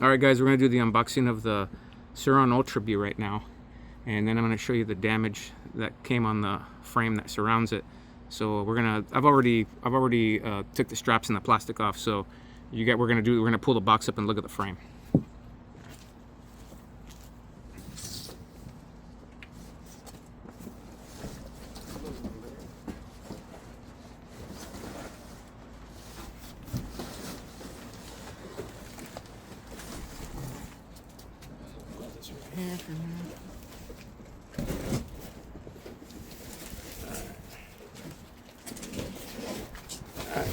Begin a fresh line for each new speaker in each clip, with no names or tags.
Alright guys, we're going to do the unboxing of the Sur-Ron Ultra Bee right now. And then I'm going to show you the damage that came on the frame that surrounds it. So we're going to, I've already took the straps and the plastic off. So we're going to pull the box up and look at the frame.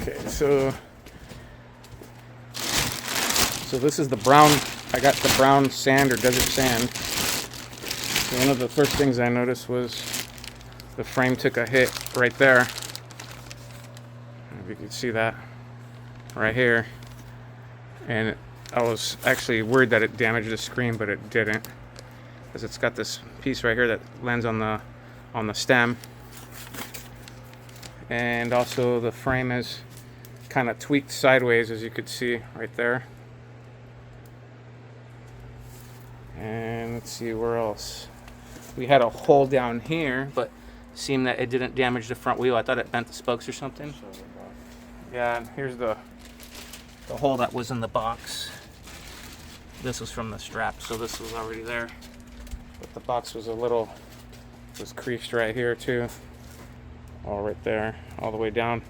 Okay, so this is the brown. I got the brown sand or desert sand. So one of the first things I noticed was the frame took a hit right there. If you can see that right here, and I was actually worried that it damaged the screen, but it didn't, because it's got this piece right here that lands on the stem, and also the frame is kind of tweaked sideways, as you could see right there. And let's see where else. We had a hole down here, but it seemed that it didn't damage the front wheel. I thought it bent the spokes or something. Yeah, and here's the hole that was in the box. This was from the strap, so this was already there. But the box was was creased right here too. All right there, all the way down.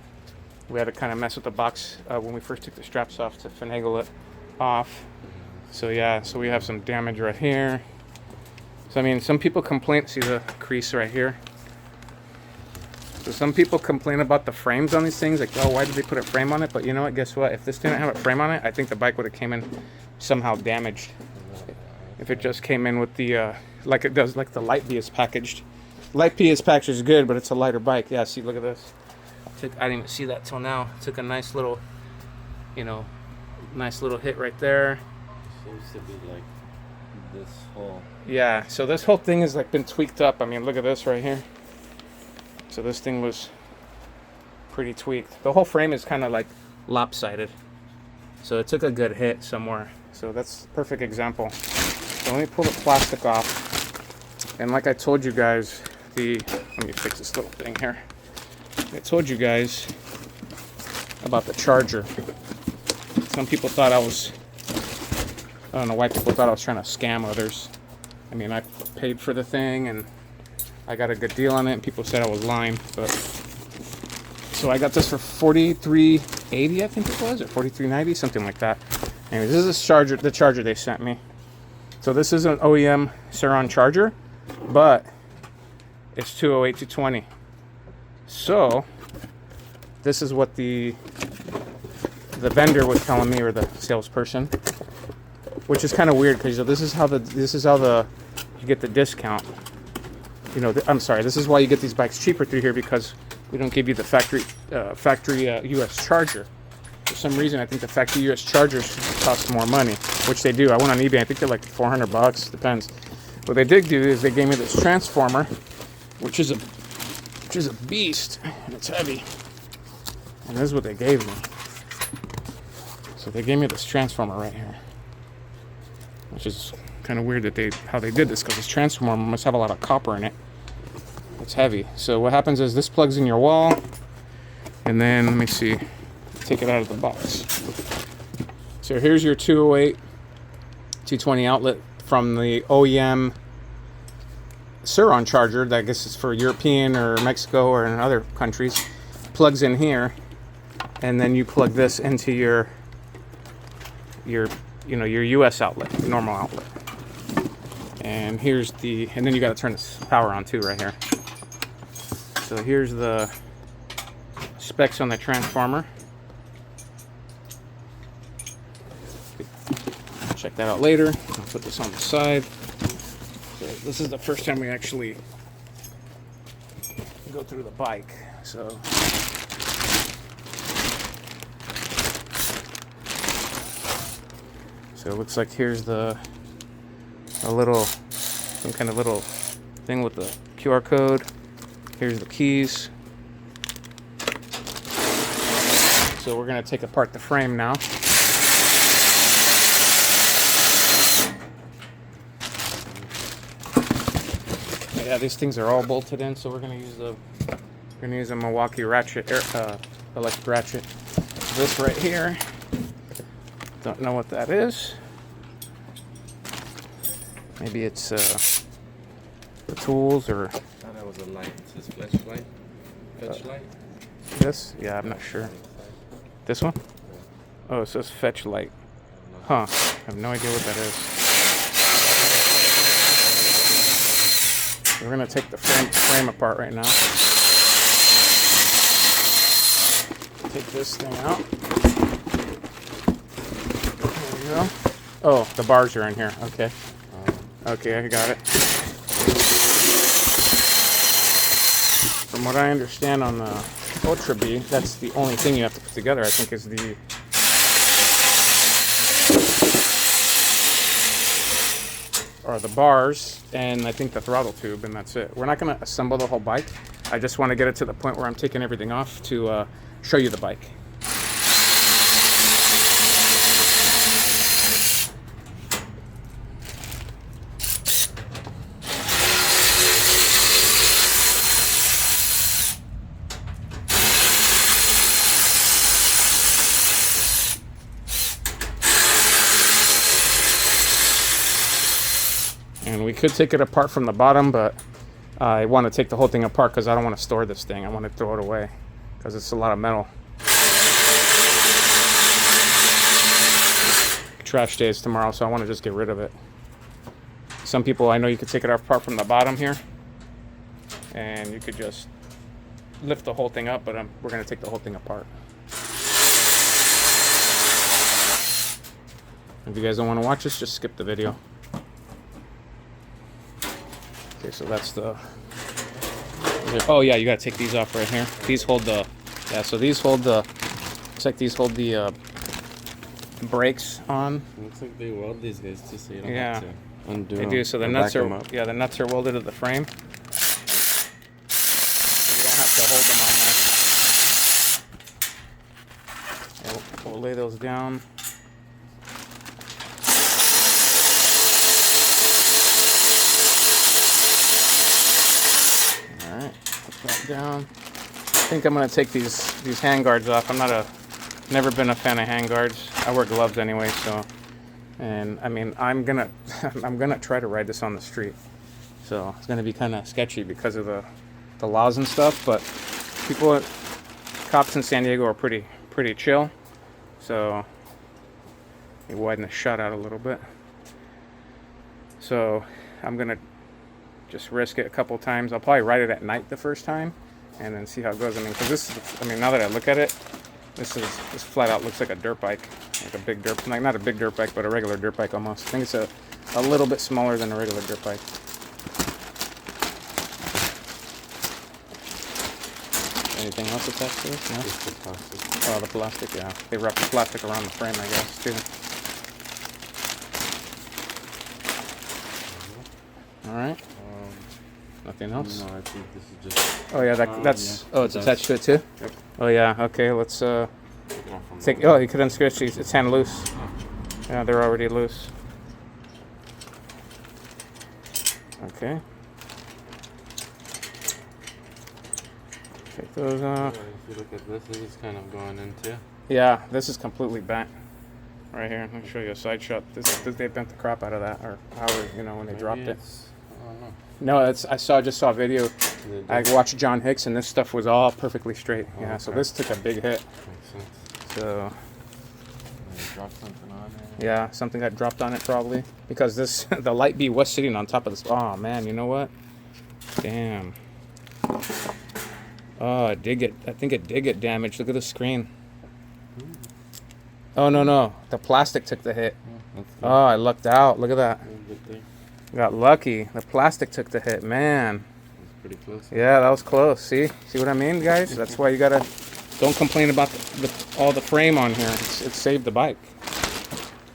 We had to kind of mess with the box when we first took the straps off to finagle it off. So yeah, so we have some damage right here. So I mean, some people complain, see the crease right here? So some people complain about the frames on these things, like, oh, why did they put a frame on it? But you know what, guess what? If this didn't have a frame on it, I think the bike would have came in somehow damaged. If it just came in with the, like it does, like the Light Bee is packaged. Light Bee is packaged is good, but it's a lighter bike. Yeah, see, look at this. I didn't even see that till now. Took a nice little, nice little hit right there.
Seems to be like this whole.
Yeah, so this whole thing has like been tweaked up. I mean, look at this right here. So this thing was pretty tweaked. The whole frame is kind of like lopsided. So it took a good hit somewhere. So that's a perfect example. So let me pull the plastic off. And like I told you guys, let me fix this little thing here. I told you guys about the charger. Some people thought I don't know why people thought I was trying to scam others. I mean, I paid for the thing and I got a good deal on it, and people said I was lying. But so I got this for $43.80, I think it was, or $43.90, something like that. Anyway, this is the charger they sent me. So this is an OEM Sur-Ron charger, but it's 208, 220. So this is what the vendor was telling me, or the salesperson, which is kind of weird, because this is how you get the discount. I'm sorry, this is why you get these bikes cheaper through here, because we don't give you the factory US charger. For some reason, I think the factory US chargers cost more money, which they do. I went on eBay, I think they're like $400, depends. What they did do is they gave me this transformer, which is a beast, and it's heavy. And this is what they gave me. So they gave me this transformer right here, which is kind of weird that how they did this, because this transformer must have a lot of copper in it. It's heavy. So what happens is this plugs in your wall, and then let me see, take it out of the box. So here's your 208 220 outlet from the OEM Sur-Ron charger that I guess is for European or Mexico or in other countries. Plugs in here, and then you plug this into your US outlet, your normal outlet. And and then you got to turn this power on too right here. So here's the specs on the transformer. Check that out later. I'll put this on the side. So this is the first time we actually go through the bike. So it looks like here's some kind of little thing with the QR code. Here's the keys. So we're going to take apart the frame now. Yeah, these things are all bolted in, so we're gonna use a Milwaukee ratchet, electric ratchet. This right here, don't know what that is. Maybe it's the tools or.
I thought that was a light. It says flashlight. Fetch light.
This? Yeah, I'm not sure. This one? Oh, it says fetch light. Huh? I have no idea what that is. We're gonna take the frame apart right now. Take this thing out. There we go. Oh, the bars are in here. Okay. Okay, I got it. From what I understand on the Ultra Bee, that's the only thing you have to put together, I think, is the bars and I think the throttle tube, and that's it. We're not going to assemble the whole bike. I just want to get it to the point where I'm taking everything off to show you the bike. And we could take it apart from the bottom, but I want to take the whole thing apart because I don't want to store this thing. I want to throw it away because it's a lot of metal. Trash day is tomorrow, so I want to just get rid of it. Some people, I know you could take it apart from the bottom here, and you could just lift the whole thing up, but we're going to take the whole thing apart. If you guys don't want to watch this, just skip the video. Okay, so that's the. Oh yeah, you gotta take these off right here. These hold the. Yeah, so these hold the. Looks like these hold the brakes on.
Looks like they weld these guys too, so you don't
Yeah.
have to undo
They
them
do. So the
or
nuts
back
are.
them up.
Yeah, the nuts are welded to the frame. So you don't have to hold them on there. We'll lay those down. Down. I think I'm gonna take these hand guards off. Never been a fan of hand guards. I wear gloves anyway, so. And I mean, I'm gonna try to ride this on the street. So it's gonna be kind of sketchy because of the laws and stuff. But cops in San Diego are pretty chill. So they widen the shot out a little bit. So I'm gonna just risk it a couple times. I'll probably ride it at night the first time, and then see how it goes. I mean, because now that I look at it, this flat out looks like a dirt bike, like a big dirt, like not a big dirt bike, but a regular dirt bike almost. I think it's a little bit smaller than a regular dirt bike. Anything else attached to this? No?
Just the plastic.
Oh, the plastic. Yeah, they wrap the plastic around the frame, I guess, too. All right. Nothing else?
No, I think this is just.
Oh yeah, that's.
Yeah.
Oh, it's attached to it too.
Yep.
Oh yeah. Okay, let's take. Oh, you could unscratch these. It's hand loose. Yeah, they're already loose. Okay. Take those off.
If you look at this is kind of going into.
Yeah, this is completely bent. Right here. Let me show you a side shot. They bent the crap out of that, or however, when they dropped it.
I don't know.
No, I just saw a video. I watched John Hicks, and this stuff was all perfectly straight.
Oh,
Yeah,
okay.
so this took a big hit.
Makes sense.
So
They dropped something on it.
yeah, something got dropped on it probably because the light bee was sitting on top of this. Oh man, you know what? Damn. Oh, I think it did get damaged. Look at the screen. Oh no, the plastic took the hit. Oh, I lucked out. Look at that. Got lucky. The plastic took the hit, man.
That's pretty close.
Yeah, that was close. See what I mean, guys? That's why you gotta don't complain about all the frame on here. It saved the bike.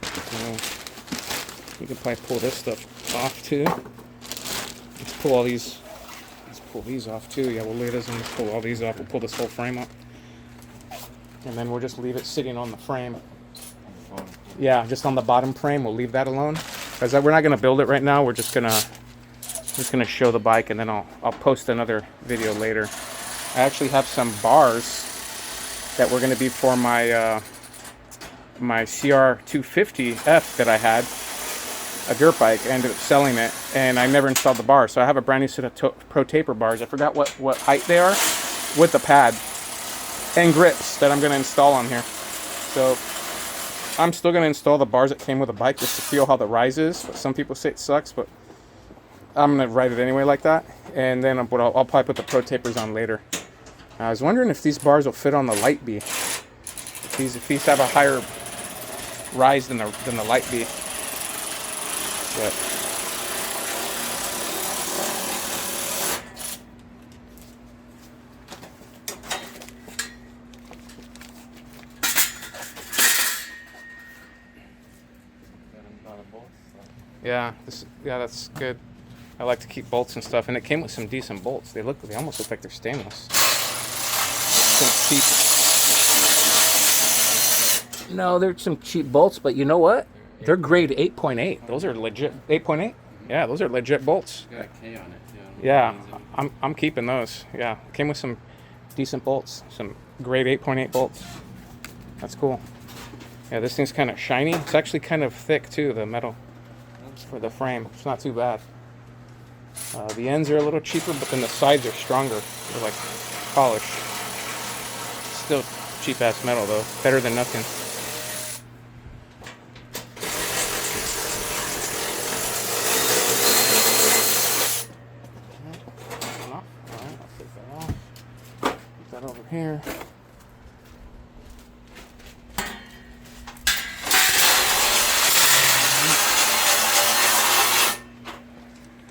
So, you can probably pull this stuff off too. Let's pull all these. Let's pull these off too. Yeah, we'll lay this and let's pull all these off. We'll pull this whole frame up, and then we'll just leave it sitting on the frame. Yeah, just on the bottom frame. We'll leave that alone because we're not gonna build it right now. We're just gonna show the bike, and then I'll post another video later. I actually have some bars that were gonna be for my my CR250F that I had, a dirt bike. I ended up selling it, and I never installed the bars. So I have a brand new set of Pro Taper bars. I forgot what height they are, with the pad and grips that I'm gonna install on here. So I'm still gonna install the bars that came with the bike just to feel how the rise is. But some people say it sucks, but I'm gonna ride it anyway like that. And then I'll probably put the Pro Tapers on later. I was wondering if these bars will fit on the Light Bee. If these have a higher rise than the Light Bee. But yeah, that's good. I like to keep bolts and stuff, and it came with some decent bolts. They almost look like they're stainless. Some cheap. No, they're some cheap bolts, but you know what? They're grade 8.8. Those are legit 8.8. Yeah, those are legit bolts.
Got a K on it.
Yeah, I'm keeping those. Yeah, came with some decent bolts, some grade 8.8 bolts. That's cool. Yeah, this thing's kind of shiny. It's actually kind of thick too, the metal for the frame. It's not too bad. The ends are a little cheaper, but then the sides are stronger. They're like polished. Still cheap ass metal though. Better than nothing. Alright, I'll take that off. Put that over here.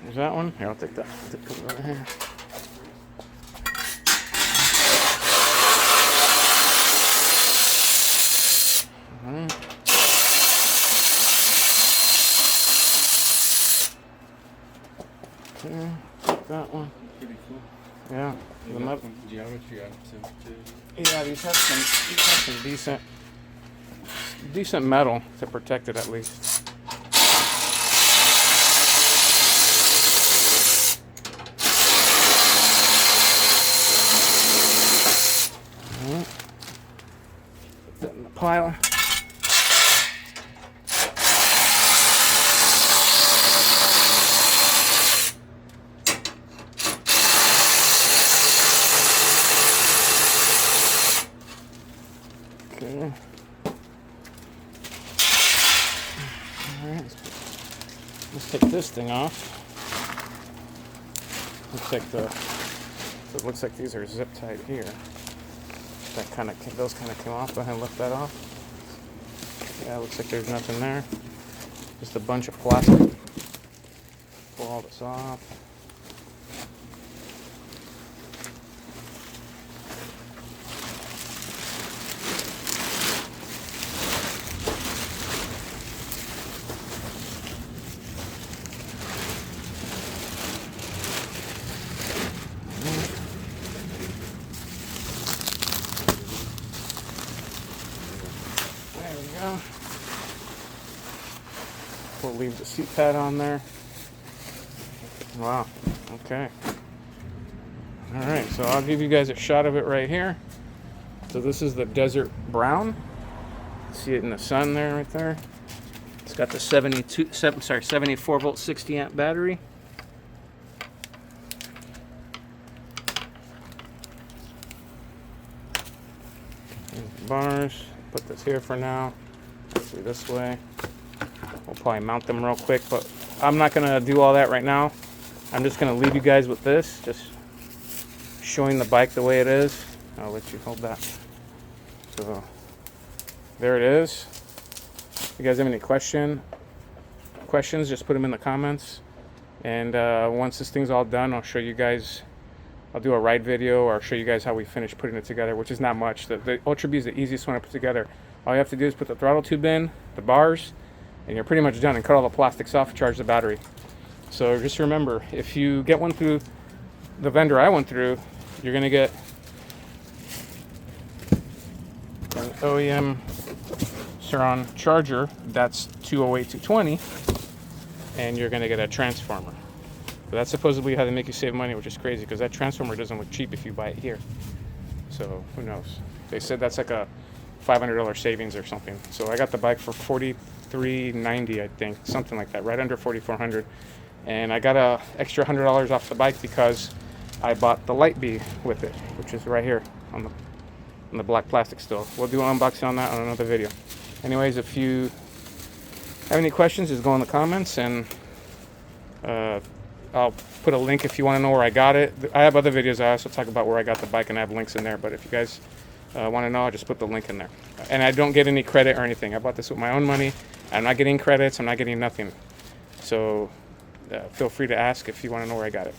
There's that one. Here, I'll take that. Put it over here. Alright. Okay, take that one.
Pretty cool.
Yeah. The
Some geometry options too.
Yeah, these have some decent metal to protect it at least. Put that in the pile. Okay. Alright, let's take this thing off. So it looks like these are zip tied here. Those kind of came off. Go ahead and lift that off. Yeah, it looks like there's nothing there. Just a bunch of plastic. Pull all this off. We'll leave the seat pad on there. Wow. Okay. All right. So I'll give you guys a shot of it right here. So this is the Desert Brown. See it in the sun there, right there. It's got the 74 volt, 60 amp battery. There's the bars. Put this here for now. See this way. We'll probably mount them real quick, but I'm not gonna do all that right now. I'm just gonna leave you guys with this, just showing the bike the way it is. I'll let you hold that. So there it is. If you guys have any questions, just put them in the comments. And once this thing's all done, I'll show you guys. I'll do a ride video, or I'll show you guys how we finish putting it together, which is not much. The Ultra Bee is the easiest one to put together. All you have to do is put the throttle tube in, the bars, and you're pretty much done, and cut all the plastics off and charge the battery. So just remember, if you get one through the vendor I went through, you're going to get an OEM Sur-Ron charger. That's 208, 220, and you're going to get a transformer. But that's supposedly how they make you save money, which is crazy because that transformer doesn't look cheap if you buy it here. So who knows? They said that's like a $500 savings or something. So I got the bike for $43.90, I think, something like that, right under $4,400. And I got a extra $100 off the bike because I bought the light bee with it, which is right here on the black plastic still. We'll do an unboxing on that on another video. Anyways, if you have any questions, just go in the comments, and I'll put a link if you want to know where I got it. I have other videos. I also talk about where I got the bike, and I have links in there. But if you guys want to know, I'll just put the link in there. And I don't get any credit or anything. I bought this with my own money. I'm not getting credits. I'm not getting nothing. So feel free to ask if you want to know where I got it.